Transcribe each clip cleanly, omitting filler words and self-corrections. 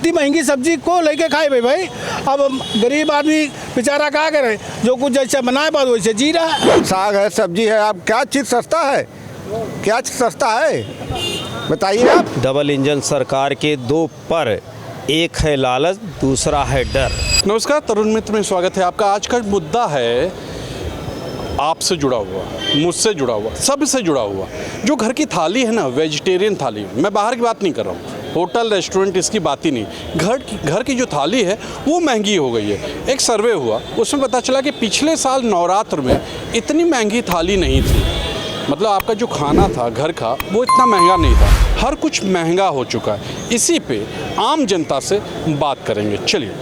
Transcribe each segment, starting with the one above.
सस्ती महंगी सब्जी को लेके खाए भाई। अब गरीब आदमी बेचारा क्या करे, जो कुछ जैसे बनाए बाद वैसे जी रहा है। साग है, सब्जी है, अब क्या चीज़ सस्ता है, क्या चीज़ सस्ता है बताइए आप। डबल इंजन सरकार के दो पर, एक है लालच, दूसरा है डर। नमस्कार, तरुण मित्र में स्वागत है आपका। आज का मुद्दा है आपसे जुड़ा हुआ, मुझसे जुड़ा हुआ, सबसे जुड़ा हुआ। जो घर की थाली है ना, वेजिटेरियन थाली, मैं बाहर की बात नहीं कर रहा हूँ, होटल रेस्टोरेंट इसकी बात ही नहीं। घर की जो थाली है वो महंगी हो गई है। एक सर्वे हुआ, उसमें पता चला कि पिछले साल नवरात्र में इतनी महंगी थाली नहीं थी। मतलब आपका जो खाना था घर का वो इतना महंगा नहीं था। हर कुछ महंगा हो चुका है। इसी पे आम जनता से बात करेंगे। चलिए,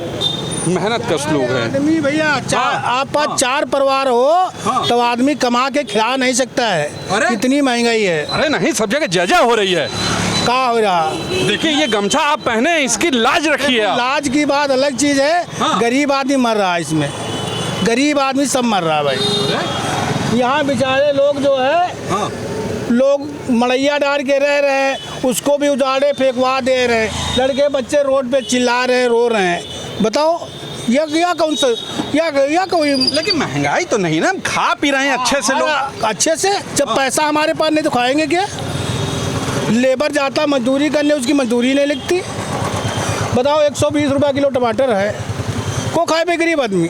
मेहनत कश लोग हैं आदमी भैया, आप पास 4 परिवार हो तो आदमी कमा के खिला नहीं सकता है। अरे! इतनी महंगाई है। अरे नहीं, सब जगह जजा हो रही है। क्या हो रहा? देखिए, ये गमछा आप पहने, इसकी लाज रखिए आप। लाज की बात अलग चीज है। गरीब आदमी मर रहा है इसमें, गरीब आदमी सब मर रहा है भाई। यहाँ बेचारे लोग जो है लोग मड़ैया डाल के रह रहे हैं, उसको भी उजाड़े फेंकवा दे रहे हैं। लड़के बच्चे रोड पे चिल्ला रहे हैं, रो रहे हैं। बताओ या कौन सा या कोई। लेकिन महंगाई तो नहीं ना, खा पी रहे हैं अच्छे से लोग। अच्छे से जब पैसा हमारे पास नहीं तो खाएंगे क्या? लेबर जाता मजदूरी करने, उसकी मजदूरी नहीं लगती। बताओ 120 रुपये किलो टमाटर है, को खाए पे गरीब आदमी।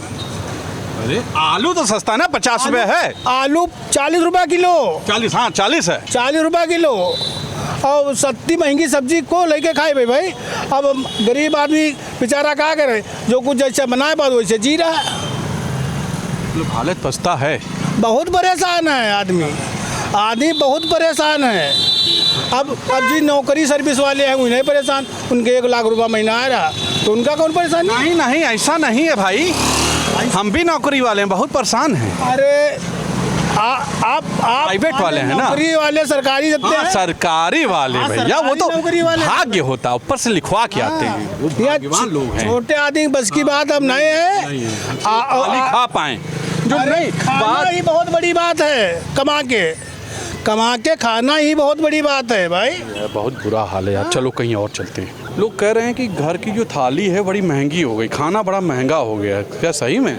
अरे आलू तो सस्ता ना, 50 रुपये है। आलू 40 रुपये किलो। 40, हाँ 40 है। 40 रुपये किलो। और सस्ती महंगी सब्जी को लेके खाए भाई। अब गरीब आदमी बेचारा क्या करे, जो कुछ जैसे बनाए बाद वैसे जी रहा है। हालत पछता है, बहुत परेशान है आदमी बहुत परेशान है। अब जी नौकरी सर्विस वाले हैं, उन्हें परेशान, उनके 1 लाख रुपया महीना आ रहा, तो उनका कौन परेशान? नहीं नहीं, ऐसा नहीं है भाई, हम भी नौकरी वाले हैं, बहुत परेशान हैं। अरे आप प्राइवेट वाले हैं ना, नौकरी वाले सरकारी देते हैं। सरकारी वाले भैया, वो तो नौकरी वाले भाग्य होता है, ऊपर से लिखवा के आते हैं, वो भाग्यवान लोग हैं। छोटे आदमी बस की बात अब नहीं है, खा पाए जो नहीं। खाना ही बहुत बड़ी बात है। कमा के खाना ही बहुत बड़ी बात है भाई। बहुत बुरा हाल है यार। चलो कहीं और चलते हैं। लोग कह रहे हैं कि घर की जो थाली है बड़ी महंगी हो गई, खाना बड़ा महंगा हो गया है। क्या सही में?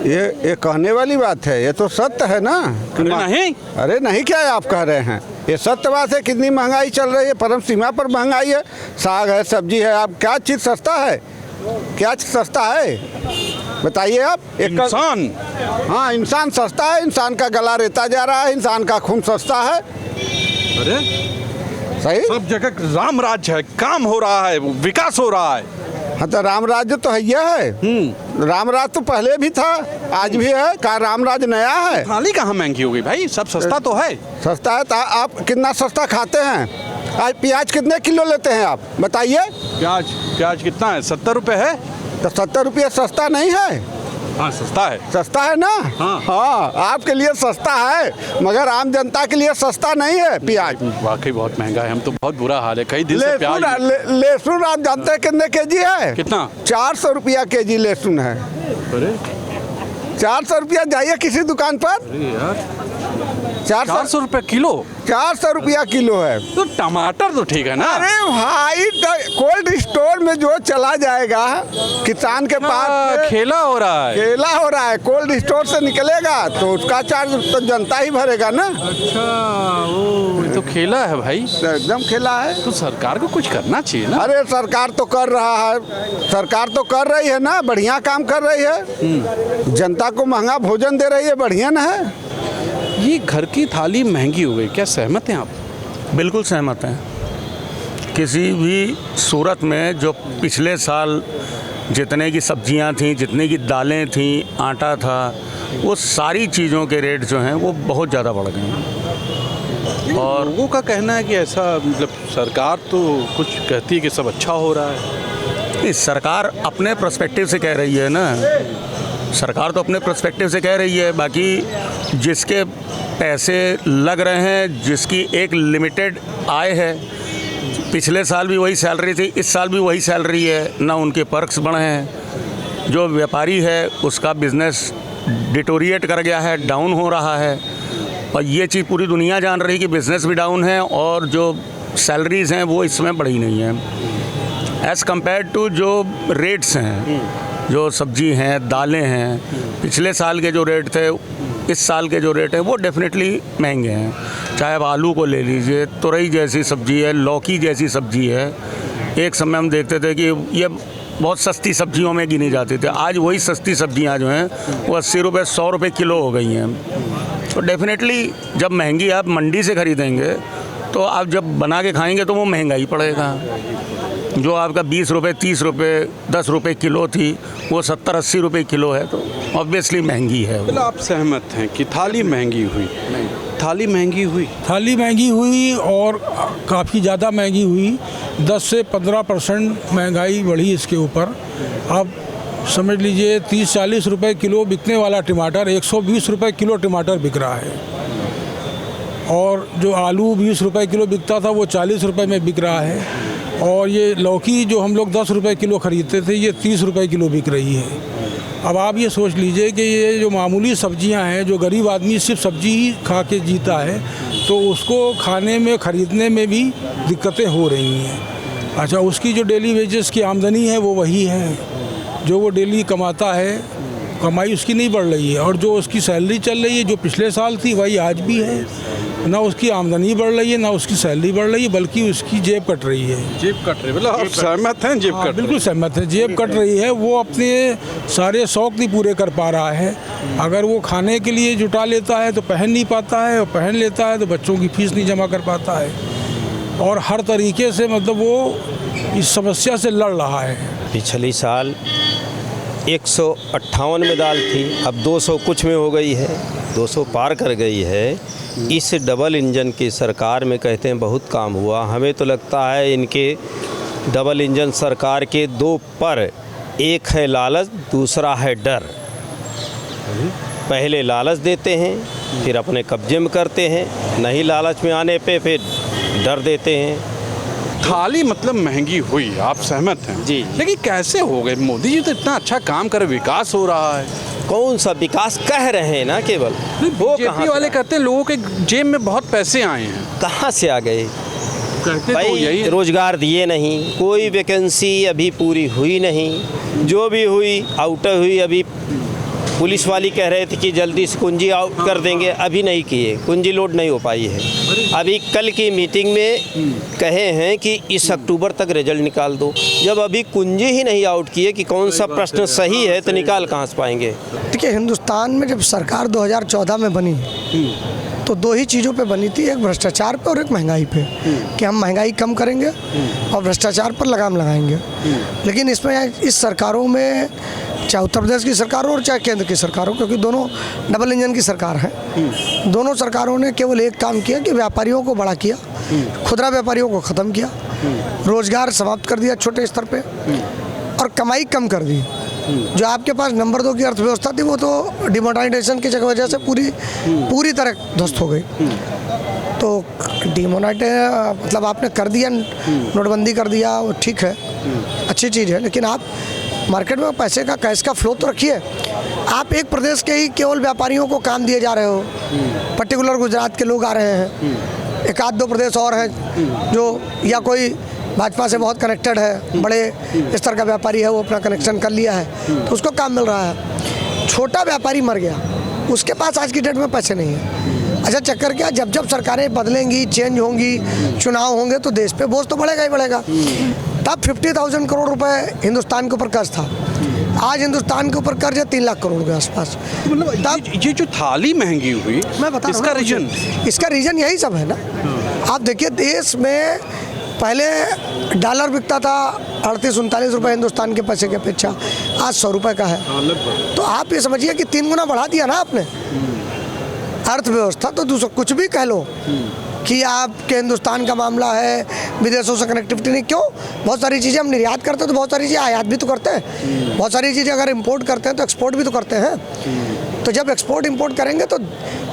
ये कहने वाली बात है, ये तो सत्य है ना। अरे नहीं, अरे नहीं, क्या आप कह रहे हैं? ये सत्य बात है। कितनी महंगाई चल रही है, परम सीमा पर महंगाई है। साग है, सब्जी है, अब क्या चीज़ सस्ता है, क्या चीज़ सस्ता है बताइए आप। इंसान, हाँ इंसान सस्ता है, इंसान का गला रेता जा रहा है, इंसान का खून सस्ता है। अरे सही, सब जगह राम राज्य है, काम हो रहा है, विकास हो रहा है। हाँ तो राम राज्य तो है। राम राज्य तो पहले भी था, आज भी है। क्या राम राज्य नया है? थाली कहाँ महंगी हो गई भाई, सब सस्ता तो है। सस्ता है तो आप कितना सस्ता खाते हैं? आज प्याज कितने किलो लेते हैं आप बताइए? प्याज कितना है? 70 रुपये है। तो 70 रुपये सस्ता नहीं है? हाँ सस्ता है। सस्ता है ना। हाँ आपके लिए सस्ता है, मगर आम जनता के लिए सस्ता नहीं है प्याज। वाकई बहुत महंगा है, हम तो बहुत बुरा हाल है। कई दिन से प्याज। लहसुन आप जानते हैं कितने केजी है? कितना? 400 रुपया केजी लहसुन है। अरे 400 रुपया, जाइए किसी दुकान पर। यार 400 रुपये किलो, 400 रुपया किलो है। तो टमाटर तो ठीक है ना। अरे भाई, कोल्ड स्टोर में जो चला जाएगा किसान के पास, खेला हो रहा है, कोल्ड स्टोर से निकलेगा तो उसका चार्ज तो जनता ही भरेगा ना। अच्छा, वो ये तो खेला है भाई, एकदम खेला है। तो सरकार को कुछ करना चाहिए ना। अरे सरकार तो कर रहा है, सरकार तो कर रही है ना, बढ़िया काम कर रही है। जनता को महंगा भोजन दे रही है, बढ़िया ना है। ये घर की थाली महंगी हो गई, क्या सहमत हैं आप? बिल्कुल सहमत हैं। किसी भी सूरत में जो पिछले साल जितने की सब्जियां थीं, जितने की दालें थीं, आटा था, वो सारी चीज़ों के रेट जो हैं वो बहुत ज़्यादा बढ़ गए हैं। और लोगों का कहना है कि ऐसा, मतलब सरकार तो कुछ कहती है कि सब अच्छा हो रहा है। इस सरकार अपने पर्सपेक्टिव से कह रही है ना, सरकार तो अपने पर्सपेक्टिव से कह रही है। बाकी जिसके पैसे लग रहे हैं, जिसकी एक लिमिटेड आय है, पिछले साल भी वही सैलरी थी, इस साल भी वही सैलरी है, ना उनके पर्क्स बढ़े हैं। जो व्यापारी है उसका बिजनेस डिटोरिएट कर गया है, डाउन हो रहा है। और ये चीज़ पूरी दुनिया जान रही है कि बिज़नेस भी डाउन है और जो सैलरीज़ हैं वो इसमें बढ़ी नहीं है। एज़ कम्पेयर टू जो रेट्स हैं, जो सब्जी हैं, दालें हैं, पिछले साल के जो रेट थे, इस साल के जो रेट हैं वो डेफिनेटली महंगे हैं। चाहे आप आलू को ले लीजिए, तुरई जैसी सब्जी है, लौकी जैसी सब्जी है, एक समय हम देखते थे कि ये बहुत सस्ती सब्जियों में गिनी जाती थी। आज वही सस्ती सब्जियां जो हैं वो 80 रुपये 100 रुपये किलो हो गई हैं। तो डेफिनेटली जब महंगी आप मंडी से ख़रीदेंगे तो आप जब बना के खाएंगे तो वो महंगा ही पड़ेगा। जो आपका 20 रुपये 30 रुपये 10 रुपये किलो थी वो 70-80 रुपये किलो है, तो ऑब्वियसली महंगी है। मतलब आप सहमत हैं कि थाली महंगी हुई? थाली महंगी हुई, थाली महंगी हुई और काफ़ी ज़्यादा महंगी हुई। 10 से 15% महंगाई बढ़ी इसके ऊपर। अब समझ लीजिए 30-40 रुपए किलो बिकने वाला टमाटर 120 रुपए किलो टमाटर बिक रहा है, और जो आलू 20 रुपए किलो बिकता था वो 40 रुपए में बिक रहा है, और ये लौकी जो हम लोग 10 रुपए किलो ख़रीदते थे ये 30 रुपए किलो बिक रही है। अब आप ये सोच लीजिए कि ये जो मामूली सब्जियां हैं, जो गरीब आदमी सिर्फ सब्जी ही खा के जीता है, तो उसको खाने में ख़रीदने में भी दिक्कतें हो रही हैं। अच्छा, उसकी जो डेली वेजेस की आमदनी है वो वही है, जो वो डेली कमाता है, कमाई उसकी नहीं बढ़ रही है, और जो उसकी सैलरी चल रही है जो पिछले साल थी वही आज भी है। ना उसकी आमदनी बढ़ रही है ना उसकी सैलरी बढ़ रही है, बल्कि उसकी जेब कट रही है। जेब कट रही है, मतलब आप सहमत हैं? जेब कट बिल्कुल सहमत है, जेब कट रही है। वो अपने सारे शौक नहीं पूरे कर पा रहा है। अगर वो खाने के लिए जुटा लेता है तो पहन नहीं पाता है, और पहन लेता है तो बच्चों की फीस नहीं जमा कर पाता है, और हर तरीके से मतलब वो इस समस्या से लड़ रहा है। पिछली साल 158 में दाल थी, अब 200 कुछ में हो गई है, 200 पार कर गई है। इस डबल इंजन की सरकार में कहते हैं बहुत काम हुआ। हमें तो लगता है इनके डबल इंजन सरकार के दो पर, एक है लालच, दूसरा है डर। पहले लालच देते हैं, फिर अपने कब्जे में करते हैं, नहीं लालच में आने पे फिर डर देते हैं। थाली मतलब महंगी हुई, आप सहमत हैं? जी। लेकिन कैसे हो गए? मोदी जी तो इतना अच्छा काम कर, विकास हो रहा है। कौन सा विकास कह रहे हैं ना, केवल वो कहाँ वाले से कहते हैं लोगों के जेब में बहुत पैसे आए हैं। कहाँ से आ गए? कहते भाई तो यही रोजगार दिए नहीं, कोई वैकेंसी अभी पूरी हुई नहीं, जो भी हुई आउटर हुई। अभी पुलिस वाली कह रहे थे कि जल्दी से कुंजी आउट कर देंगे, अभी नहीं किए, कुंजी लोड नहीं हो पाई है। अभी कल की मीटिंग में कहे हैं कि इस अक्टूबर तक रिजल्ट निकाल दो। जब अभी कुंजी ही नहीं आउट किए कि कौन सा प्रश्न सही है तो निकाल कहाँ से पाएंगे? देखिए, हिंदुस्तान में जब सरकार 2014 में बनी तो दो ही चीज़ों पे बनी थी, एक भ्रष्टाचार पे और एक महंगाई पे, कि हम महंगाई कम करेंगे और भ्रष्टाचार पर लगाम लगाएंगे। लेकिन इसमें इस सरकारों में, चाहे उत्तर प्रदेश की सरकार हो और चाहे केंद्र की सरकार हो, क्योंकि दोनों डबल इंजन की सरकार है, दोनों सरकारों ने केवल एक काम किया कि व्यापारियों को बड़ा किया, खुदरा व्यापारियों को ख़त्म किया, रोज़गार समाप्त कर दिया छोटे स्तर पे, और कमाई कम कर दी। जो आपके पास नंबर 2 की अर्थव्यवस्था थी वो तो डिमोनेटाइजेशन की वजह से पूरी तरह ध्वस्त हो गई। तो मतलब आपने कर दिया, नोटबंदी कर दिया, वो ठीक है, अच्छी चीज़ है, लेकिन आप मार्केट में पैसे का, कैश का फ्लो तो रखिए। आप एक प्रदेश के ही केवल व्यापारियों को काम दिए जा रहे हो, पर्टिकुलर गुजरात के लोग आ रहे हैं, एक आध दो प्रदेश और हैं जो, या कोई भाजपा से बहुत कनेक्टेड है, बड़े स्तर का व्यापारी है, वो अपना कनेक्शन कर लिया है तो उसको काम मिल रहा है। छोटा व्यापारी मर गया, उसके पास आज की डेट में पैसे नहीं है। अच्छा, चक्कर क्या, जब जब सरकारें बदलेंगी, चेंज होंगी, चुनाव होंगे तो देश पे बोझ तो बढ़ेगा ही बढ़ेगा। तब 50,000 करोड़ रुपए हिंदुस्तान के ऊपर कर्ज था, आज हिंदुस्तान के ऊपर कर्ज है 3 लाख करोड़ के आसपास। मतलब तब ये जो थाली महंगी हुई, मैं बता इसका रीजन, इसका रीजन यही सब है ना। आप देखिए, देश में पहले डॉलर बिकता था 38-39 रुपये हिंदुस्तान के पैसे की अपेक्षा, आज 100 रुपये का है। तो आप ये समझिए कि 3 गुना बढ़ा दिया ना आपने अर्थव्यवस्था। तो दूसरा कुछ भी कह लो कि आपके हिंदुस्तान का मामला है, विदेशों से कनेक्टिविटी नहीं, क्यों? बहुत सारी चीज़ें हम निर्यात करते हैं तो बहुत सारी चीज़ें आयात भी तो करते हैं, बहुत सारी चीज़ें अगर इंपोर्ट करते हैं तो एक्सपोर्ट भी तो करते हैं। तो जब एक्सपोर्ट इंपोर्ट करेंगे तो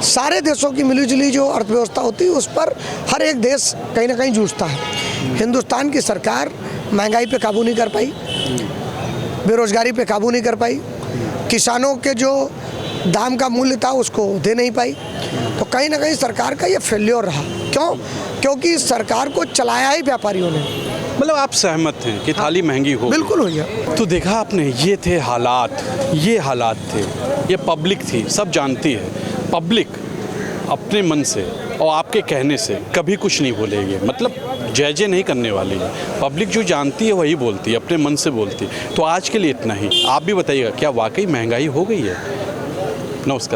सारे देशों की मिलीजुली जो अर्थव्यवस्था होती है उस पर हर एक देश कहीं ना कहीं जूझता है। हिंदुस्तान की सरकार महंगाई पे काबू नहीं कर पाई, बेरोजगारी पे काबू नहीं कर पाई, किसानों के जो दाम का मूल्य था उसको दे नहीं पाई। तो कहीं ना कहीं सरकार का ये फेल्योर रहा। क्यों? क्योंकि सरकार को चलाया ही व्यापारियों ने। मतलब आप सहमत हैं कि थाली महंगी हो गई? बिल्कुल भैया। तो देखा आपने, ये थे हालात, ये हालात थे, ये पब्लिक थी, सब जानती है। पब्लिक अपने मन से और आपके कहने से कभी कुछ नहीं बोलेगी, मतलब जय जय नहीं करने वाली है। पब्लिक जो जानती है वही बोलती है, अपने मन से बोलती है। तो आज के लिए इतना ही। आप भी बताइएगा, क्या वाकई महंगाई हो गई है? नमस्कार।